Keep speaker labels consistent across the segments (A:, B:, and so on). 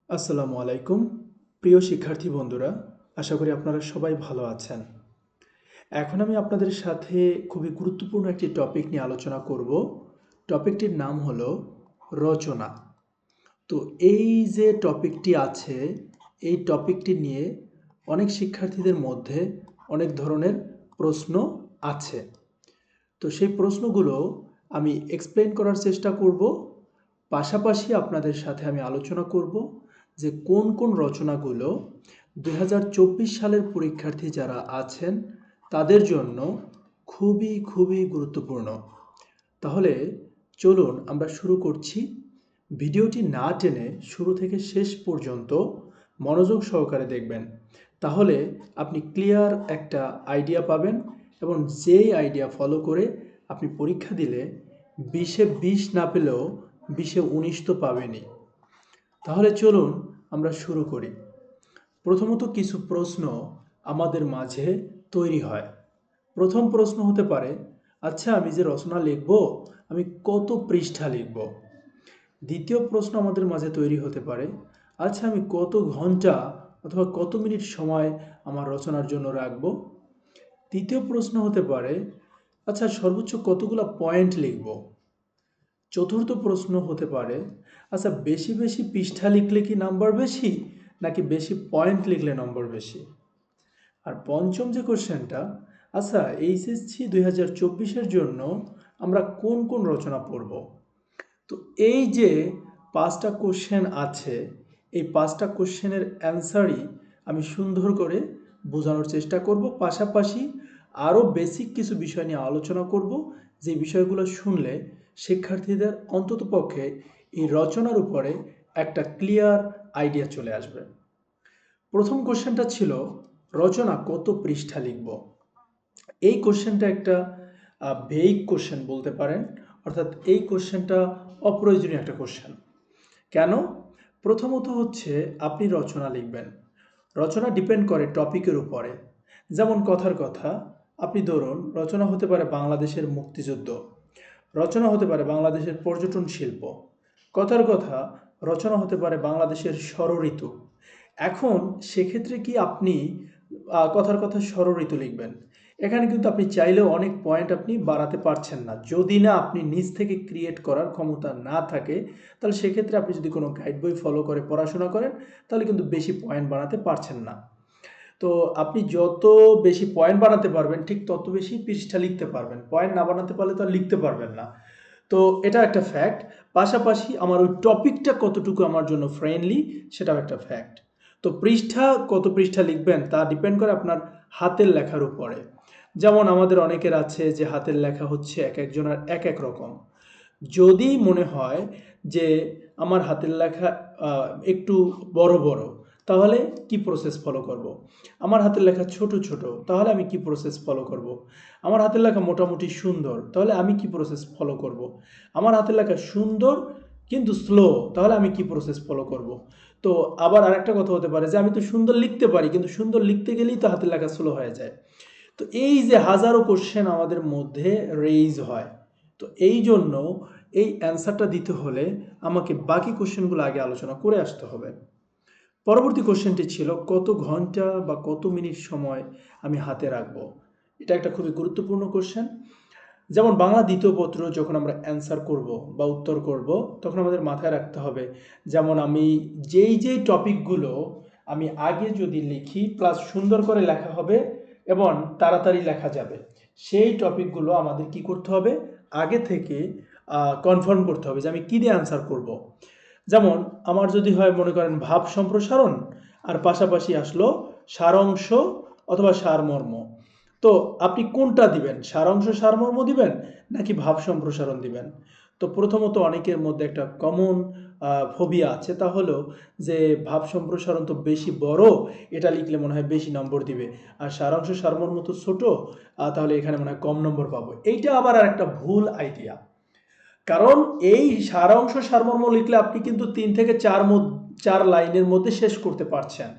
A: আসসালামু আলাইকুম প্রিয় শিক্ষার্থী বন্ধুরা, আশা করি আপনারা সবাই ভালো আছেন। এখন আমি আপনাদের সাথে খুবই গুরুত্বপূর্ণ একটি টপিক নিয়ে আলোচনা করব। টপিকটির নাম হলো রচনা। তো এই যে টপিকটি আছে, এই টপিকটি নিয়ে অনেক শিক্ষার্থীদের মধ্যে অনেক ধরনের প্রশ্ন আছে। তো সেই প্রশ্নগুলো আমি এক্সপ্লেন করার চেষ্টা করব, পাশাপাশি আপনাদের সাথে আমি আলোচনা করব যে কোন কোন রচনাগুলো 2024 সালের পরীক্ষার্থী যারা আছেন তাদের জন্য খুবই খুবই গুরুত্বপূর্ণ। তাহলে চলুন আমরা শুরু করছি। ভিডিওটি না টেনে শুরু থেকে শেষ পর্যন্ত মনোযোগ সহকারে দেখবেন, তাহলে আপনি ক্লিয়ার একটা আইডিয়া পাবেন এবং যেই আইডিয়া ফলো করে আপনি পরীক্ষা দিলে 20-এ 20 না পেলেও 20-এ 19 তো পাবেনই। তাহলে চলুন আমরা শুরু করি। প্রথমত কিছু প্রশ্ন আমাদের মাঝে তৈরি হয়। প্রথম প্রশ্ন হতে পারে, আচ্ছা আমি যে রচনা লিখব আমি কত পৃষ্ঠা লিখব। দ্বিতীয় প্রশ্ন আমাদের মাঝে তৈরি হতে পারে, আচ্ছা আমি কত ঘন্টা অথবা কত মিনিট সময় আমার রচনার জন্য রাখব। তৃতীয় প্রশ্ন হতে পারে, আচ্ছা সর্বোচ্চ কতগুলো পয়েন্ট লিখব। চতুর্থ প্রশ্ন হতে পারে, আচ্ছা বেশি বেশি পৃষ্ঠা লিখলে কি নাম্বার বেশি, নাকি বেশি পয়েন্ট লিখলে নম্বর বেশি। আর পঞ্চম যে কোশ্চেনটা, আচ্ছা এইচএসসি 2024-এর জন্য আমরা কোন কোন রচনা পড়ব। তো এই যে 5টা কোশ্চেন আছে, এই 5টা কোশ্চেনের অ্যান্সারই আমি সুন্দর করে বোঝানোর চেষ্টা করব, পাশাপাশি আরও বেসিক কিছু বিষয় নিয়ে আলোচনা করব, যে বিষয়গুলো শুনলে শিক্ষার্থীদের অন্ততপক্ষে এই রচনার উপরে একটা ক্লিয়ার আইডিয়া চলে আসবে। প্রথম কোশ্চেনটা ছিল, রচনা কত পৃষ্ঠা লিখব। এই কোশ্চেনটা একটা ভেইগ কোশ্চেন বলতে পারেন, অর্থাৎ এই কোশ্চেনটা অপ্রয়োজনীয় একটা কোশ্চেন। কেন? প্রথমত হচ্ছে আপনি রচনা লিখবেন, রচনা ডিপেন্ড করে টপিকের উপরে। যেমন কথার কথা, আপনি ধরুন রচনা হতে পারে বাংলাদেশের মুক্তিযুদ্ধ, রচনা হতে পারে বাংলাদেশের পর্যটন শিল্প, কথার কথা রচনা হতে পারে বাংলাদেশের ষড়ঋতু। এখন সেক্ষেত্রে কি আপনি কথার কথা ষড়ঋতু লিখবেন? এখানে কিন্তু আপনি চাইলেও অনেক পয়েন্ট আপনি বাড়াতে পারছেন না, যদি না আপনি নিজ থেকে ক্রিয়েট করার ক্ষমতা না থাকে। তাহলে সেক্ষেত্রে আপনি যদি কোনো গাইড বই ফলো করে পড়াশোনা করেন, তাহলে কিন্তু বেশি পয়েন্ট বানাতে পারছেন না। তো আপনি যত বেশি পয়েন্ট বানাতে পারবেন, ঠিক তত বেশি পৃষ্ঠা লিখতে পারবেন। পয়েন্ট না বানাতে পারলে তো আর লিখতে পারবেন না। তো এটা একটা ফ্যাক্ট। পাশাপাশি আমার ওই টপিকটা কতটুকু আমার জন্য ফ্রেন্ডলি, সেটাও একটা ফ্যাক্ট। তো পৃষ্ঠা কত পৃষ্ঠা লিখবেন তা ডিপেন্ড করে আপনার হাতের লেখার উপরে। যেমন আমাদের অনেকের আছে যে হাতের লেখা হচ্ছে এক একজনের এক এক রকম। যদি মনে হয় যে আমার হাতের লেখা একটু বড় বড়, তাহলে কি প্রসেস ফলো করব। আমার হাতের লেখা ছোট ছোট, তাহলে আমি কি প্রসেস ফলো করব। আমার হাতের লেখা মোটামুটি সুন্দর, তাহলে আমি কি প্রসেস ফলো করব। আমার হাতের লেখা সুন্দর কিন্তু স্লো, তাহলে আমি কি প্রসেস ফলো করব। তো আবার আরেকটা কথা হতে পারে যে আমি তো সুন্দর লিখতে পারি, কিন্তু সুন্দর লিখতে গেলেই তো হাতের লেখা স্লো হয়ে যায়। তো এই যে হাজারো কোশ্চেন আমাদের মধ্যে রেইজ হয়, তো এই জন্য এই অ্যান্সারটা দিতে হলে আমাকে বাকি কোশ্চেনগুলো আগে আলোচনা করে আসতে হবে। পরবর্তী কোশ্চেনটি ছিল, কত ঘন্টা বা কত মিনিট সময় আমি হাতে রাখবো। এটা একটা খুবই গুরুত্বপূর্ণ কোশ্চেন। যেমন বাংলা দ্বিতীয় পত্র যখন আমরা অ্যান্সার করব বা উত্তর করব, তখন আমাদের মাথায় রাখতে হবে, যেমন আমি যেই টপিকগুলো আমি আগে যদি লিখি প্লাস সুন্দর করে লেখা হবে এবং তাড়াতাড়ি লেখা যাবে, সেই টপিকগুলো আমাদের কি করতে হবে, আগে থেকে কনফার্ম করতে হবে যে আমি কী দিয়ে অ্যান্সার করব। যেমন আমার যদি হয় মনে করেন ভাব সম্প্রসারণ, আর পাশাপাশি আসলো সারাংশ অথবা সারমর্ম, তো আপনি কোনটা দিবেন, সারাংশ সারমর্ম দিবেন নাকি ভাব সম্প্রসারণ দিবেন। তো প্রথমত অনেকের মধ্যে একটা কমন ফোবিয়া আছে, তা হলো যে ভাব সম্প্রসারণ তো বেশি বড়, এটা লিখলে মনে হয় বেশি নম্বর দিবে, আর সারাংশ সারমর্ম তো ছোট, তাহলে এখানে মনে হয় কম নম্বর পাবো। এইটা আবার আর একটা ভুল আইডিয়া। কারণ এই সারাংশ সারমর্ম লিখলে আপনি কিন্তু 3 থেকে 4 লাইনের মধ্যে শেষ করতে পারছেন,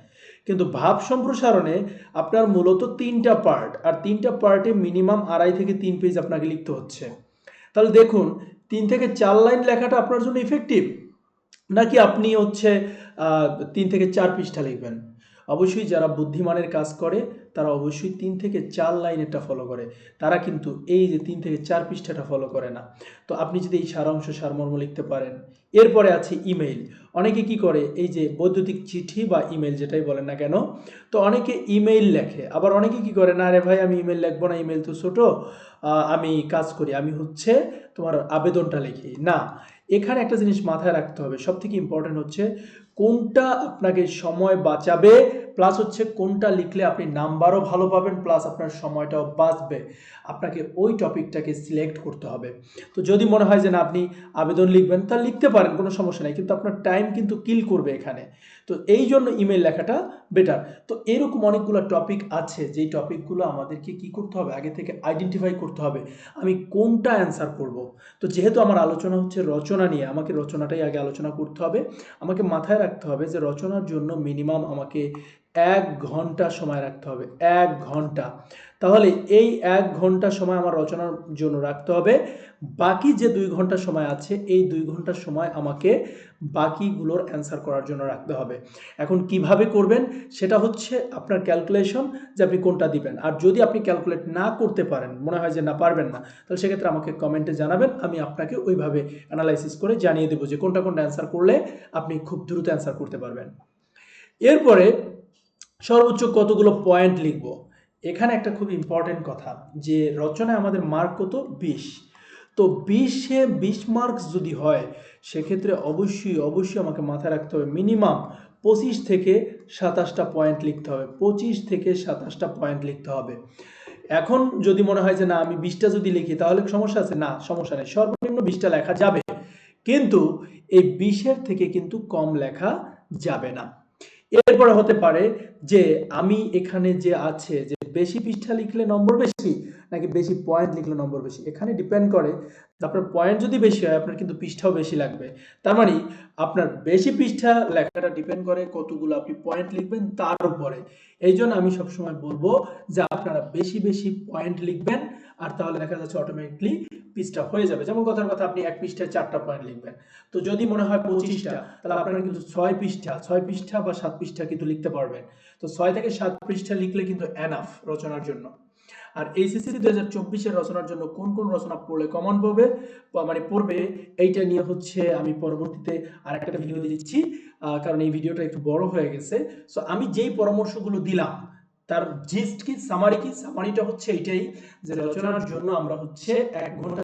A: কিন্তু ভাব সম্প্রসারণে আপনার মূলত 3টা পার্ট, আর 3টা পার্টে মিনিমাম 2.5 থেকে 3 পেজ আপনাকে লিখতে হচ্ছে। তাহলে দেখুন 3 থেকে 4 লাইন লেখাটা আপনার জন্য ইফেক্টিভ, নাকি আপনি হচ্ছে 3 থেকে 4 পৃষ্ঠা লিখবেন। অবশ্যই যারা বুদ্ধিমানের কাজ করে তারা অবশ্যই 3 থেকে 4 লাইনেরটা ফলো করে, তারা কিন্তু এই যে 3 থেকে 4 পৃষ্ঠাটা ফলো করে না। তো আপনি যদি এই সারাংশ সারমর্ম লিখতে পারেন। এরপরে আছে ইমেইল। অনেকে কি করে, এই যে বৈদ্যুতিক চিঠি বা ইমেইল যেটাই বলেন না কেন, তো অনেকে ইমেইল লেখে, আবার অনেকে কি করে, না রে ভাই আমি ইমেইল লিখবো না, ইমেইল তো ছোট, আমি কাজ করি, আমি হচ্ছে তোমার আবেদনটা লিখি না। এখানে একটা জিনিস মাথায় রাখতে হবে, সব থেকে ইম্পর্টেন্ট হচ্ছে কোনটা আপনাকে সময় বাঁচাবে, প্লাস হচ্ছে কোনটা লিখলে আপনি নাম্বারও ভালো পাবেন, প্লাস আপনার সময়টাও বাঁচবে। আপনাকে ওই টপিকটাকে সিলেক্ট করতে হবে। তো যদি মনে হয় যে না আপনি আবেদন লিখবেন, তা লিখতে পারেন, কোনো সমস্যা নেই, কিন্তু আপনার টাইম কিন্তু কিল করবে এখানে। তো এই জন্য ইমেল লেখাটা বেটার। তো এরকম অনেকগুলো টপিক আছে, যেই টপিকগুলো আমাদেরকে কি করতে হবে, আগে থেকে আইডেন্টিফাই করতে হবে আমি কোনটা অ্যান্সার করব। তো যেহেতু আমার আলোচনা হচ্ছে রচনা নিয়ে, আমাকে রচনাটাই আগে আলোচনা করতে হবে। আমাকে মাথায় রাখতে হবে যে রচনার জন্য মিনিমাম আমাকে 1 ঘন্টা সময় রাখতে হবে, 1 ঘন্টা। তাহলে এই 1 ঘন্টা সময় আমার রচনার জন্য রাখতে হবে। বাকি যে 2 ঘন্টা সময় আছে, এই 2 ঘন্টা সময় আমাকে বাকিগুলোর অ্যান্সার করার জন্য রাখতে হবে। এখন কিভাবে করবেন সেটা হচ্ছে আপনার ক্যালকুলেশন, যে আপনি কোনটা দিবেন। আর যদি আপনি ক্যালকুলেট না করতে পারেন, মনে হয় যে না পারবেন না, তাহলে সেক্ষেত্রে আমাকে কমেন্টে জানাবেন, আমি আপনাকে ওইভাবে অ্যানালাইসিস করে জানিয়ে দেবো যে কোনটা কোনটা অ্যান্সার করলে আপনি খুব দ্রুত অ্যান্সার করতে পারবেন। এরপরে সর্বোচ্চ কতগুলো পয়েন্ট লিখব। এখানে একটা খুব ইম্পর্টেন্ট কথা, যে রচনায় আমাদের মার্ক কত, 20। তো 20-এ 20 মার্কস যদি হয়, সেক্ষেত্রে অবশ্যই অবশ্যই আমাকে মাথায় রাখতে হবে মিনিমাম 25 থেকে 27টা পয়েন্ট লিখতে হবে, 25 থেকে 27টা পয়েন্ট লিখতে হবে। এখন যদি মনে হয় যে না আমি 20টা যদি লিখি তাহলে সমস্যা আছে, না সমস্যা নেই, সর্বনিম্ন 20টা লেখা যাবে, কিন্তু এই 20-এর থেকে কিন্তু কম লেখা যাবে না। এরপরে হতে পারে যে আমি এখানে যে আছে যে বেশি পৃষ্ঠা লিখলে নম্বর বেশি, নাকি বেশি পয়েন্ট লিখলে নম্বর বেশি, এখানে ডিপেন্ড করে। আপনার পয়েন্ট যদি বেশি হয়, আপনার কিন্তু পৃষ্ঠাও বেশি লাগবে। তার মানে আপনার বেশি পৃষ্ঠা লেখাটা ডিপেন্ড করে কতগুলো আপনি পয়েন্ট লিখবেন তার উপরে। এই জন্য আমি সবসময় বলবো যে আপনারা বেশি বেশি পয়েন্ট লিখবেন, আর তাহলে দেখা যাচ্ছে অটোমেটিকলি পৃষ্ঠা হয়ে যাবে। যেমন কথার কথা, আপনি 1 পৃষ্ঠায় 4টা পয়েন্ট লিখবেন, তো যদি মনে হয় 25টা, তাহলে আপনারা কিন্তু 6 পৃষ্ঠা বা 7 পৃষ্ঠা কিন্তু লিখতে পারবেন। তো 6 থেকে 7 পৃষ্ঠা লিখলে কিন্তু এনাফ রচনার জন্য। আর এইচএসসি 2024-এর রচনার জন্য কোন কোন রচনা পড়লে কমন পাবে, মানে পড়বে, এইটা নিয়ে হচ্ছে আমি পরবর্তীতে আরেকটা ভিডিও দিচ্ছি, কারণ এই ভিডিওটা একটু বড় হয়ে গেছে। সো আমি যেই পরামর্শগুলো দিলাম তার জিস্ট কি, সামারি কি, সামারিটা হচ্ছে এইটাই, যে রচনার জন্য আমরা হচ্ছে 1 ঘন্টা